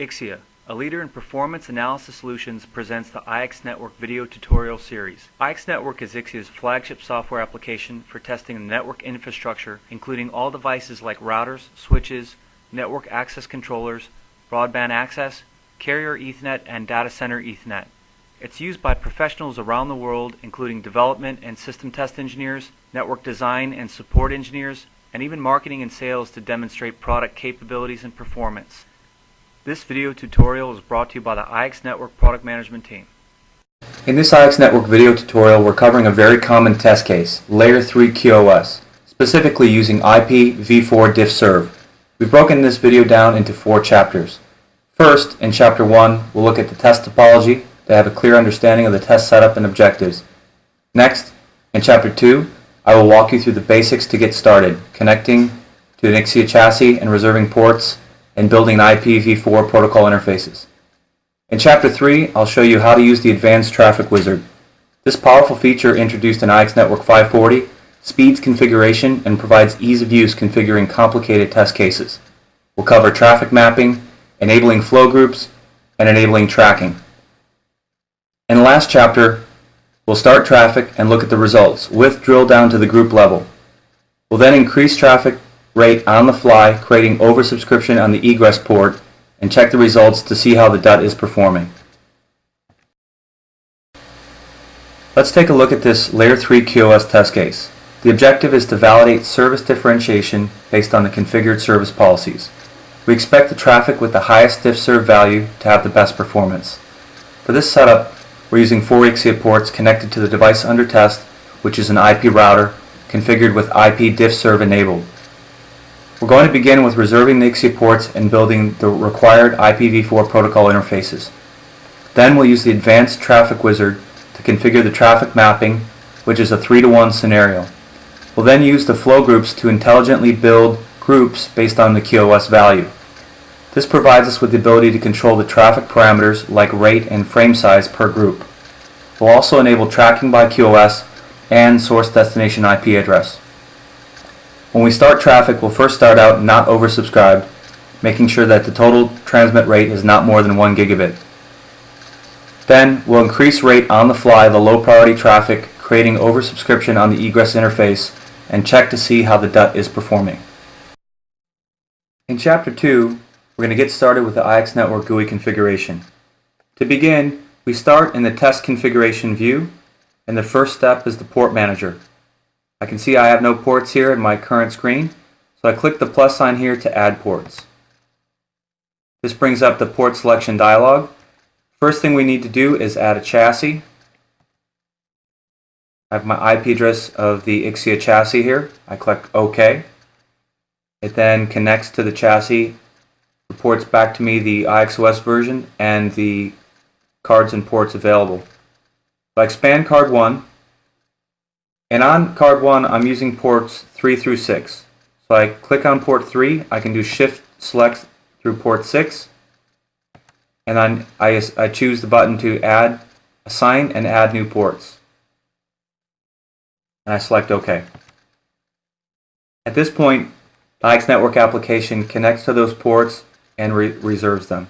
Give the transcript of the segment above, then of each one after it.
IXIA, a leader in performance analysis solutions, presents the IxNetwork video tutorial series. IxNetwork is IXIA's flagship software application for testing the network infrastructure, including all devices like routers, switches, network access controllers, broadband access, carrier Ethernet, and data center Ethernet. It's used by professionals around the world, including development and system test engineers, network design and support engineers, and even marketing and sales to demonstrate product capabilities and performance. This video tutorial is brought to you by the IxNetwork product management team. In this IxNetwork video tutorial, we're covering a very common test case, Layer 3 QoS, specifically using IPv4 diff serve. We've broken this video down into 4 chapters. First, in Chapter 1, we'll look at the test topology to have a clear understanding of the test setup and objectives. Next, in Chapter 2, I will walk you through the basics to get started, connecting to an IXIA chassis and reserving ports, and building IPv4 protocol interfaces. In Chapter 3, I'll show you how to use the Advanced Traffic Wizard. This powerful feature, introduced in IxNetwork 540, speeds configuration and provides ease of use configuring complicated test cases. We'll cover traffic mapping, enabling flow groups, and enabling tracking. In the last chapter, we'll start traffic and look at the results, with drill down to the group level. We'll then increase traffic rate on the fly, creating oversubscription on the egress port, and check the results to see how the DUT is performing. Let's take a look at this Layer 3 QoS test case. The objective is to validate service differentiation based on the configured service policies. We expect the traffic with the highest diff serve value to have the best performance. For this setup, we're using 4 IXIA ports connected to the device under test, which is an IP router configured with IP diff serve enabled. We're going to begin with reserving the IXIA ports and building the required IPv4 protocol interfaces. Then we'll use the Advanced Traffic Wizard to configure the traffic mapping, which is a 3-to-1 scenario. We'll then use the flow groups to intelligently build groups based on the QoS value. This provides us with the ability to control the traffic parameters like rate and frame size per group. We'll also enable tracking by QoS and source destination IP address. When we start traffic, we'll first start out not oversubscribed, making sure that the total transmit rate is not more than 1 gigabit. Then we'll increase rate on the fly the low priority traffic, creating oversubscription on the egress interface, and check to see how the DUT is performing. In Chapter 2, we're going to get started with the IxNetwork GUI configuration. To begin, we start in the test configuration view, and the first step is the port manager. I can see I have no ports here in my current screen, so I click the plus sign here to add ports. This brings up the port selection dialog. First thing we need to do is add a chassis. I have my IP address of the IXIA chassis here. I click OK. It then connects to the chassis, reports back to me the IXOS version and the cards and ports available. So I expand card 1. And on card 1, I'm using ports 3 through 6. So I click on port 3, I can do shift select through port 6, and then I choose the button to add, assign, and add new ports. And I select OK. At this point, the IxNetwork application connects to those ports and reserves them.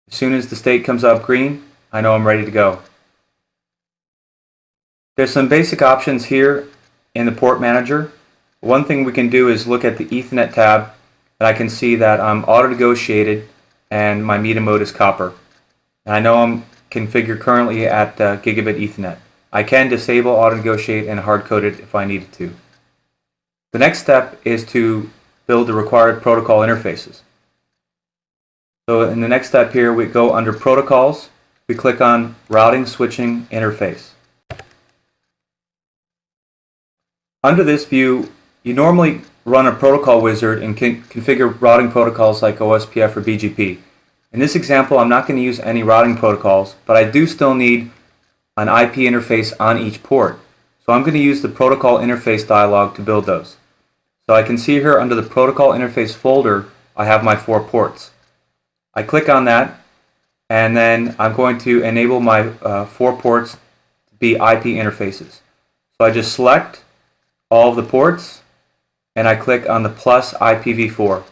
As soon as the state comes up green, I know I'm ready to go. There's some basic options here in the port manager. One thing we can do is look at the Ethernet tab, and I can see that I'm auto-negotiated and my media mode is copper. And I know I'm configured currently at gigabit Ethernet. I can disable auto-negotiate and hard-code it if I needed to. The next step is to build the required protocol interfaces. So in the next step here, we go under Protocols, we click on Routing Switching Interface. Under this view, you normally run a protocol wizard and configure routing protocols like OSPF or BGP. In this example, I'm not going to use any routing protocols, but I do still need an IP interface on each port. So I'm going to use the protocol interface dialog to build those. So I can see here under the protocol interface folder, I have my 4 ports. I click on that, and then I'm going to enable my 4 ports to be IP interfaces. So I just select all of the ports, and I click on the plus IPv4.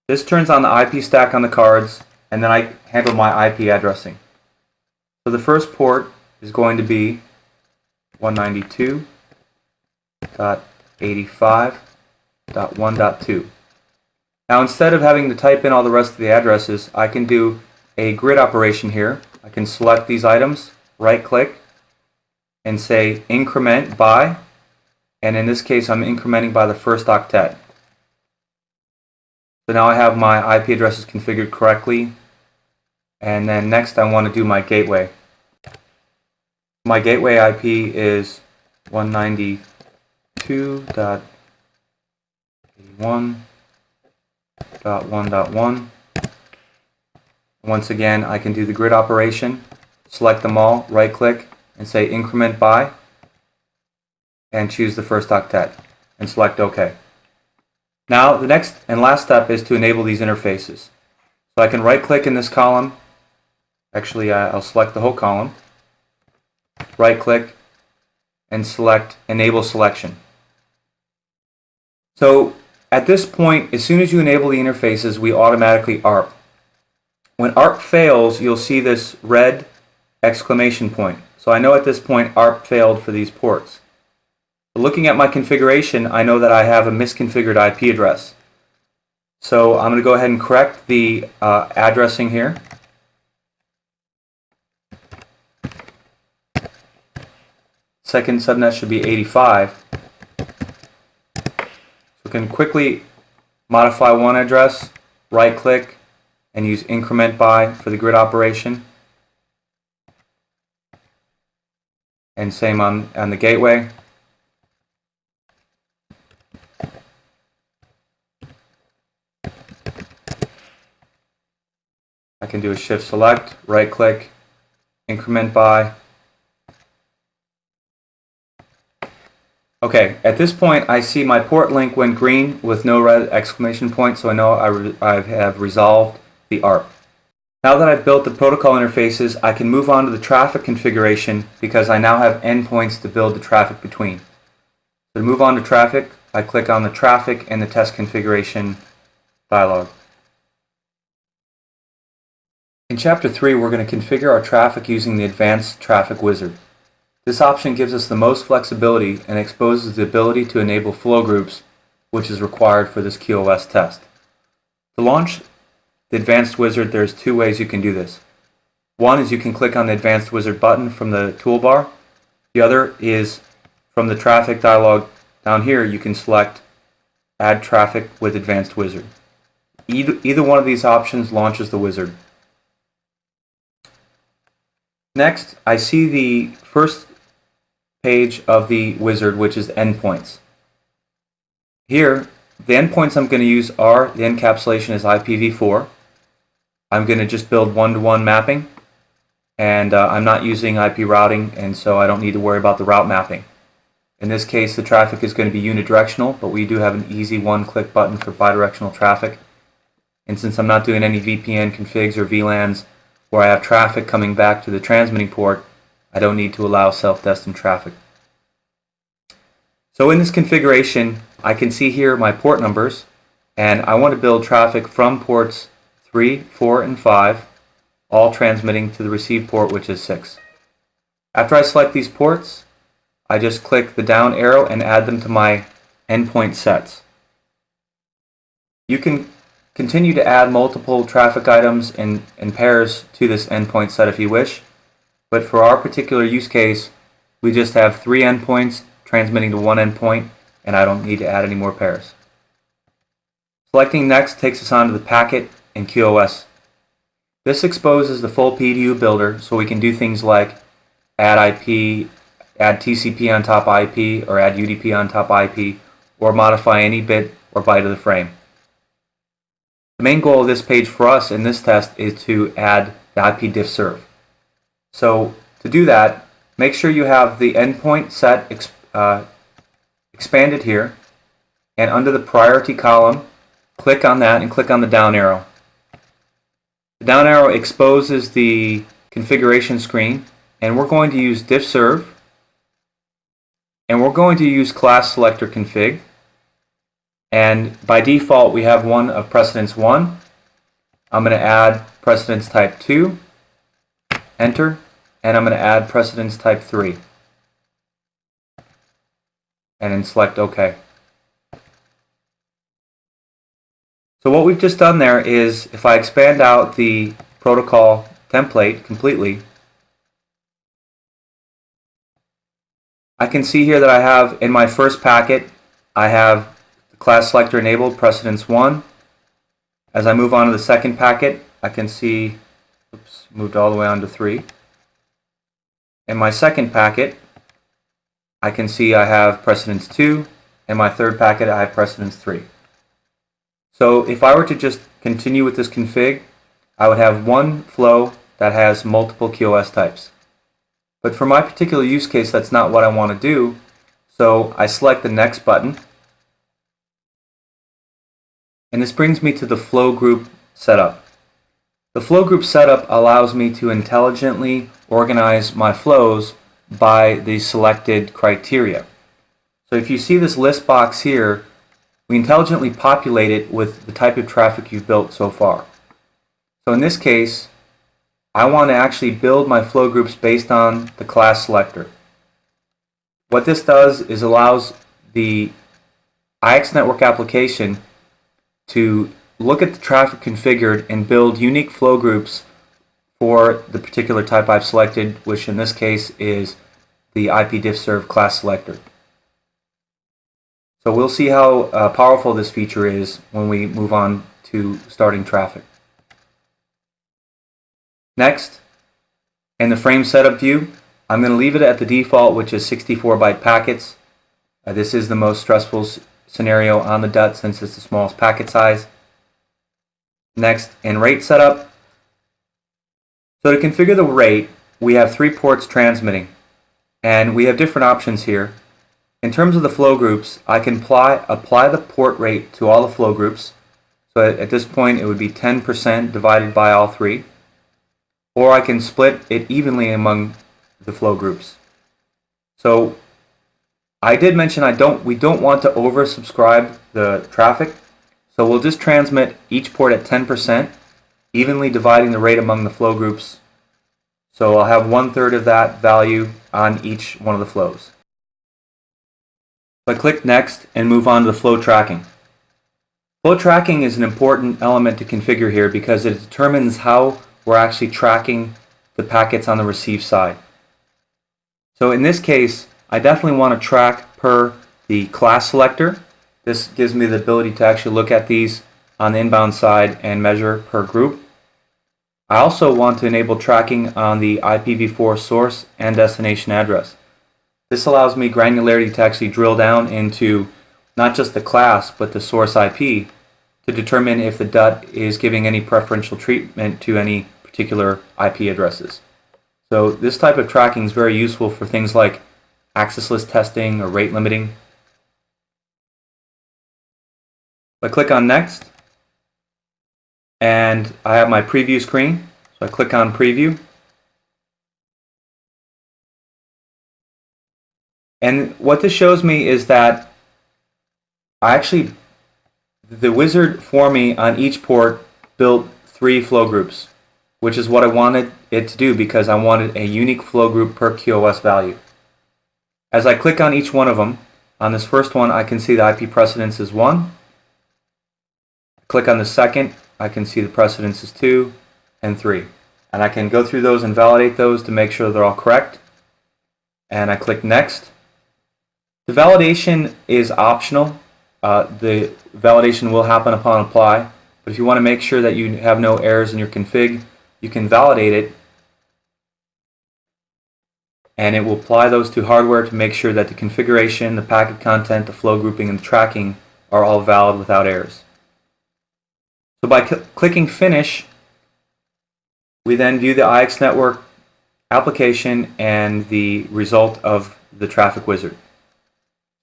This turns on the IP stack on the cards, and then I handle my IP addressing. So the first port is going to be 192.85.1.2. Now instead of having to type in all the rest of the addresses, I can do a grid operation here. I can select these items, right click, and say increment by, and in this case I'm incrementing by the first octet. So now I have my IP addresses configured correctly, and then next I want to do my gateway. My gateway IP is 192.81.1.1. Once again, I can do the grid operation, select them all, right click, and say increment by, and choose the first octet, and select OK. Now the next and last step is to enable these interfaces. So I can right click in this column, actually I'll select the whole column, right click, and select enable selection. So at this point, as soon as you enable the interfaces, we automatically ARP. When ARP fails, you'll see this red exclamation point. So I know at this point ARP failed for these ports. But looking at my configuration, I know that I have a misconfigured IP address. So I'm going to go ahead and correct the addressing here. Second subnet should be 85. So we can quickly modify one address, right click, and use increment by for the grid operation. And same on the gateway. I can do a shift select, right click, increment by. Okay, at this point I see my port link went green with no red exclamation point, so I know I have resolved the ARP. Now that I've built the protocol interfaces, I can move on to the traffic configuration because I now have endpoints to build the traffic between. So to move on to traffic, I click on the traffic and the test configuration dialog. In Chapter 3, we're going to configure our traffic using the Advanced Traffic Wizard. This option gives us the most flexibility and exposes the ability to enable flow groups, which is required for this QoS test. To launch the Advanced Wizard, there's two ways you can do this. One is you can click on the Advanced Wizard button from the toolbar. The other is from the traffic dialog down here, you can select Add Traffic with Advanced Wizard. Either one of these options launches the wizard. Next, I see the first page of the wizard, which is endpoints. Here, the endpoints I'm going to use are, the encapsulation is IPv4. I'm going to just build one-to-one mapping, and I'm not using IP routing, and so I don't need to worry about the route mapping. In this case, the traffic is going to be unidirectional, but we do have an easy one-click button for bidirectional traffic. And since I'm not doing any VPN configs or VLANs where I have traffic coming back to the transmitting port, I don't need to allow self-destined traffic. So in this configuration, I can see here my port numbers, and I want to build traffic from ports 3, 4, and 5, all transmitting to the receive port, which is 6. After I select these ports, I just click the down arrow and add them to my endpoint sets. You can continue to add multiple traffic items in pairs to this endpoint set if you wish, but for our particular use case, we just have 3 endpoints transmitting to one endpoint, and I don't need to add any more pairs. Selecting Next takes us on to the packet and QoS. This exposes the full PDU builder, so we can do things like add IP, add TCP on top IP, or add UDP on top IP, or modify any bit or byte of the frame. The main goal of this page for us in this test is to add the IP diff serve. So to do that, make sure you have the endpoint set expanded here, and under the priority column, click on that and click on the down arrow. The down arrow exposes the configuration screen, and we're going to use diff serve, and we're going to use class selector config, And by default, we have one of precedence 1. I'm going to add precedence type 2, enter, and I'm going to add precedence type 3. And then select OK. So what we've just done there is, if I expand out the protocol template completely, I can see here that I have in my first packet, I have the class selector enabled, precedence 1. As I move on to the second packet, I can see, oops, moved all the way on to 3. In my second packet, I can see I have precedence 2. In my third packet, I have precedence 3. So if I were to just continue with this config, I would have one flow that has multiple QoS types. But for my particular use case, that's not what I want to do. So I select the next button. And this brings me to the flow group setup. The flow group setup allows me to intelligently organize my flows by the selected criteria. So if you see this list box here, we intelligently populate it with the type of traffic you've built so far. So in this case, I want to actually build my flow groups based on the class selector. What this does is allows the IxNetwork application to look at the traffic configured and build unique flow groups for the particular type I've selected, which in this case is the IPDiffServ class selector. So we'll see how powerful this feature is when we move on to starting traffic. Next, in the frame setup view, I'm going to leave it at the default, which is 64-byte packets. This is the most stressful scenario on the DUT since it's the smallest packet size. Next, in rate setup, so to configure the rate, we have 3 ports transmitting, and we have different options here. In terms of the flow groups, I can apply the port rate to all the flow groups. So at this point, it would be 10% divided by all 3. Or I can split it evenly among the flow groups. So I did mention we don't want to oversubscribe the traffic. So we'll just transmit each port at 10%, evenly dividing the rate among the flow groups. So I'll have 1/3 of that value on each one of the flows. So I click Next and move on to the flow tracking. Flow tracking is an important element to configure here because it determines how we're actually tracking the packets on the receive side. So in this case, I definitely want to track per the class selector. This gives me the ability to actually look at these on the inbound side and measure per group. I also want to enable tracking on the IPv4 source and destination address. This allows me granularity to actually drill down into not just the class, but the source IP to determine if the DUT is giving any preferential treatment to any particular IP addresses. So this type of tracking is very useful for things like access list testing or rate limiting. I click on Next, and I have my preview screen. So I click on Preview. And what this shows me is that the wizard for me on each port built 3 flow groups, which is what I wanted it to do because I wanted a unique flow group per QoS value. As I click on each one of them, on this first one I can see the IP precedence is 1. Click on the second, I can see the precedence is 2 and 3. And I can go through those and validate those to make sure they're all correct. And I click Next. The validation is optional. The validation will happen upon apply, but if you want to make sure that you have no errors in your config, you can validate it, and it will apply those to hardware to make sure that the configuration, the packet content, the flow grouping, and the tracking are all valid without errors. So by clicking Finish, we then view the IxNetwork application and the result of the traffic wizard.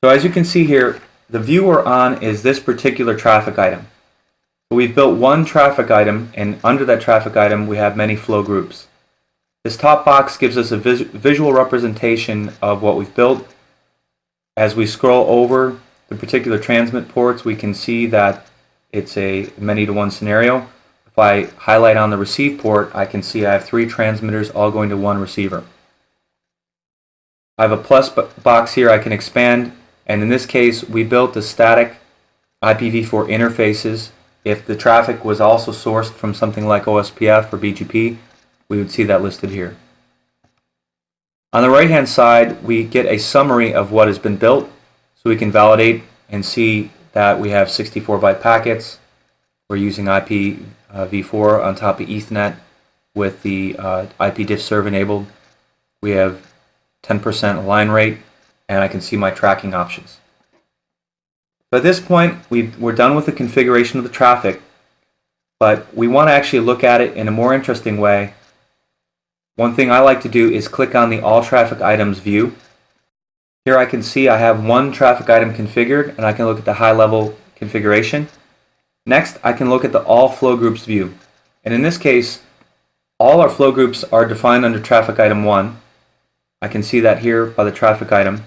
So as you can see here, the view we're on is this particular traffic item. So we've built one traffic item, and under that traffic item we have many flow groups. This top box gives us a visual representation of what we've built. As we scroll over the particular transmit ports, we can see that it's a many-to-one scenario. If I highlight on the receive port, I can see I have 3 transmitters all going to 1 receiver. I have a plus box here I can expand, and in this case we built the static IPv4 interfaces. If the traffic was also sourced from something like OSPF or BGP, we would see that listed here. On the right hand side, we get a summary of what has been built, so we can validate and see that we have 64-byte packets. We're using IPv4 on top of Ethernet with the IPDiffServ enabled. We have 10% line rate, and I can see my tracking options. So at this point, we're done with the configuration of the traffic, but we want to actually look at it in a more interesting way. One thing I like to do is click on the All Traffic Items view. Here I can see I have 1 traffic item configured, and I can look at the high-level configuration. Next, I can look at the All Flow Groups view. And in this case, all our flow groups are defined under traffic item 1. I can see that here by the traffic item.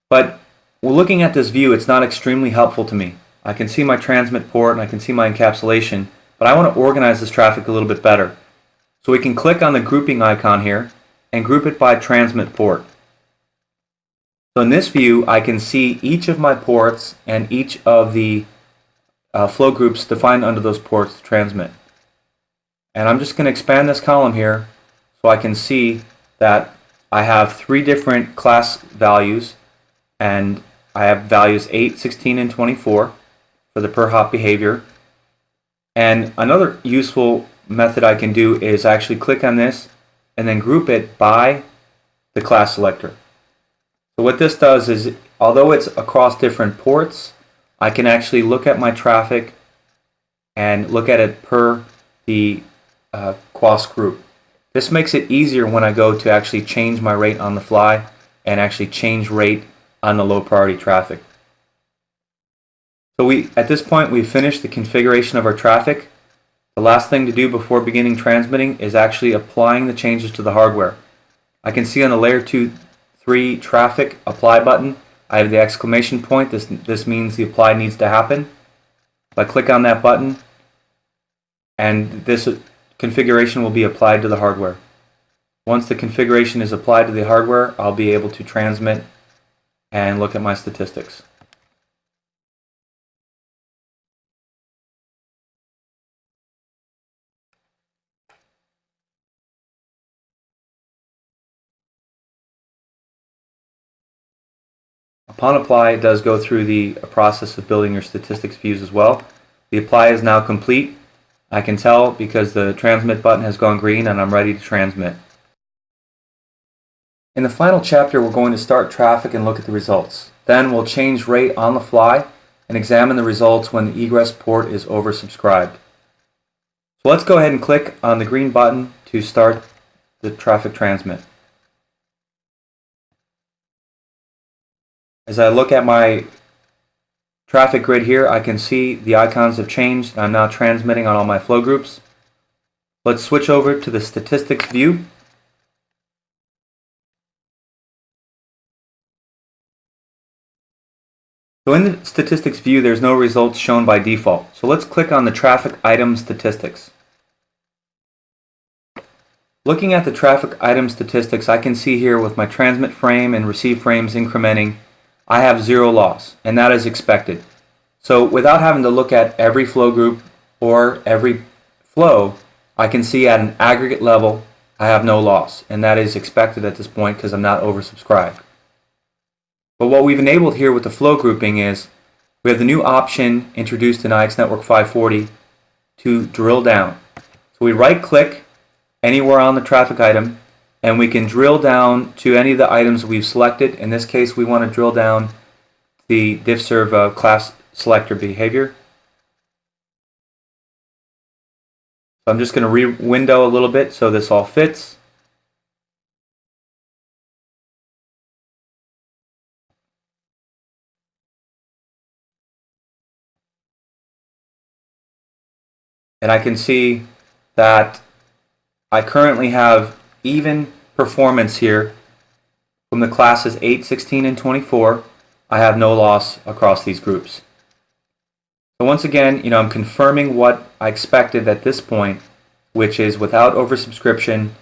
But when looking at this view, it's not extremely helpful to me. I can see my transmit port and I can see my encapsulation, but I want to organize this traffic a little bit better. So we can click on the grouping icon here and group it by transmit port. So in this view, I can see each of my ports and each of the flow groups defined under those ports to transmit. And I'm just going to expand this column here so I can see that I have 3 different class values, and I have values 8, 16, and 24 for the per hop behavior. And another useful method I can do is actually click on this and then group it by the class selector. So what this does is, although it's across different ports, I can actually look at my traffic and look at it per the QoS group. This makes it easier when I go to actually change my rate on the fly and actually change rate on the low priority traffic. So at this point we've finished the configuration of our traffic. The last thing to do before beginning transmitting is actually applying the changes to the hardware. I can see on the layer 2-3 traffic apply button, I have the exclamation point. This means the apply needs to happen. If I click on that button, and this configuration will be applied to the hardware. Once the configuration is applied to the hardware, I'll be able to transmit and look at my statistics. Upon apply, it does go through the process of building your statistics views as well. The apply is now complete. I can tell because the transmit button has gone green and I'm ready to transmit. In the final chapter, we're going to start traffic and look at the results. Then we'll change rate on the fly and examine the results when the egress port is oversubscribed. So let's go ahead and click on the green button to start the traffic transmit. As I look at my traffic grid here, I can see the icons have changed. I'm now transmitting on all my flow groups. Let's switch over to the statistics view. So in the statistics view, there's no results shown by default. So let's click on the traffic item statistics. Looking at the traffic item statistics, I can see here with my transmit frame and receive frames incrementing, I have 0 loss, and that is expected. So without having to look at every flow group or every flow, I can see at an aggregate level I have no loss, and that is expected at this point because I'm not oversubscribed. But what we've enabled here with the flow grouping is we have the new option introduced in IxNetwork 540 to drill down. So we right click anywhere on the traffic item and we can drill down to any of the items we've selected. In this case, we want to drill down the DiffServ class selector behavior. So I'm just going to re-window a little bit so this all fits. And I can see that I currently have even performance here from the classes 8, 16, and 24. I have no loss across these groups. So once again, I'm confirming what I expected at this point, which is without oversubscription,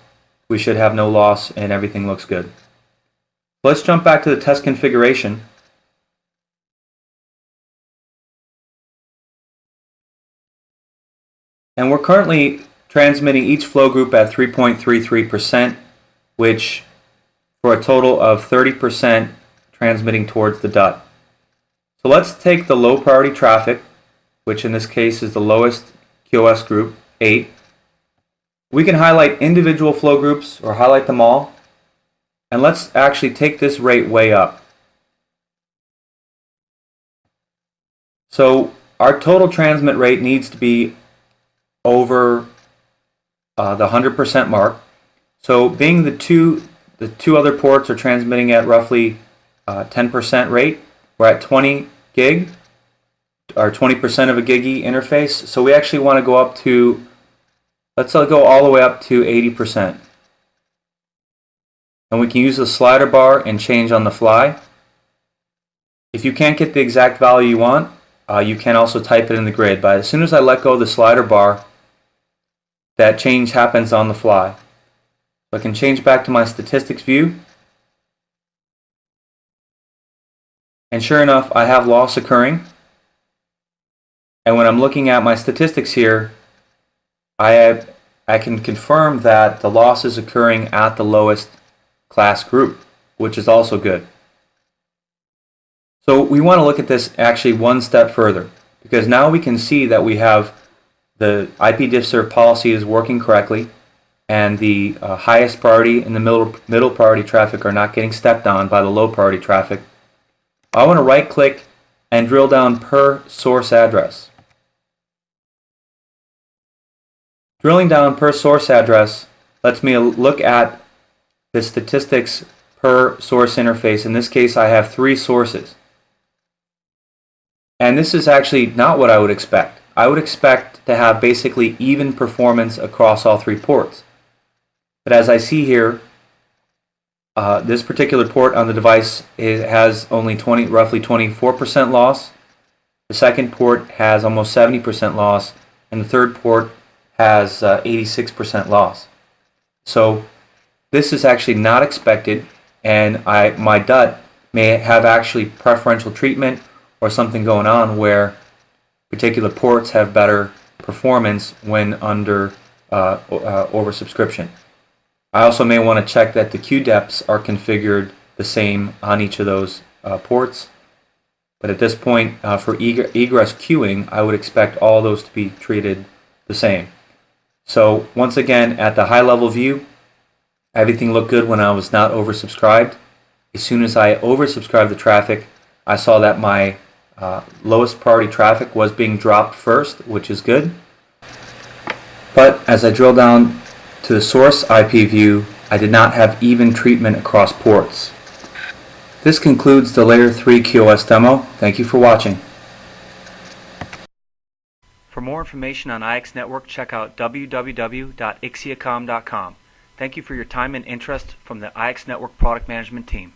we should have no loss and everything looks good. Let's jump back to the test configuration. And we're currently transmitting each flow group at 3.33%, which for a total of 30% transmitting towards the DUT. So let's take the low priority traffic, which in this case is the lowest QoS group, 8. We can highlight individual flow groups or highlight them all. And let's actually take this rate way up. So our total transmit rate needs to be over the 100% mark. So being the two other ports are transmitting at roughly 10% rate, we're at 20 gig, or 20% of a GigE interface. So we actually want to go up to, let's go all the way up to 80%. And we can use the slider bar and change on the fly. If you can't get the exact value you want, you can also type it in the grid. But as soon as I let go of the slider bar, that change happens on the fly. So I can change back to my statistics view. And sure enough, I have loss occurring. And when I'm looking at my statistics here, I can confirm that the loss is occurring at the lowest class group, which is also good. So we want to look at this actually one step further, because now we can see that we have the IPDiffServ policy is working correctly, and the highest priority and the middle priority traffic are not getting stepped on by the low priority traffic. I want to right click and drill down per source address. Drilling down per source address lets me look at the statistics per source interface. In this case, I have 3 sources. And this is actually not what I would expect. I would expect to have basically even performance across all 3 ports. But as I see here, this particular port on the device has only roughly 24% loss. The second port has almost 70% loss, and the third port has 86% loss. So this is actually not expected, and my DUT may have actually preferential treatment or something going on where particular ports have better performance when under oversubscription. I also may want to check that the queue depths are configured the same on each of those ports. But at this point, for egress queuing, I would expect all those to be treated the same. So once again, at the high level view, everything looked good when I was not oversubscribed. As soon as I oversubscribed the traffic, I saw that my lowest priority traffic was being dropped first, which is good. But as I drill down to the source IP view, I did not have even treatment across ports. This concludes the Layer 3 QoS demo. Thank you for watching. For more information on IxNetwork, check out www.ixiacom.com. Thank you for your time and interest from the IxNetwork Product Management Team.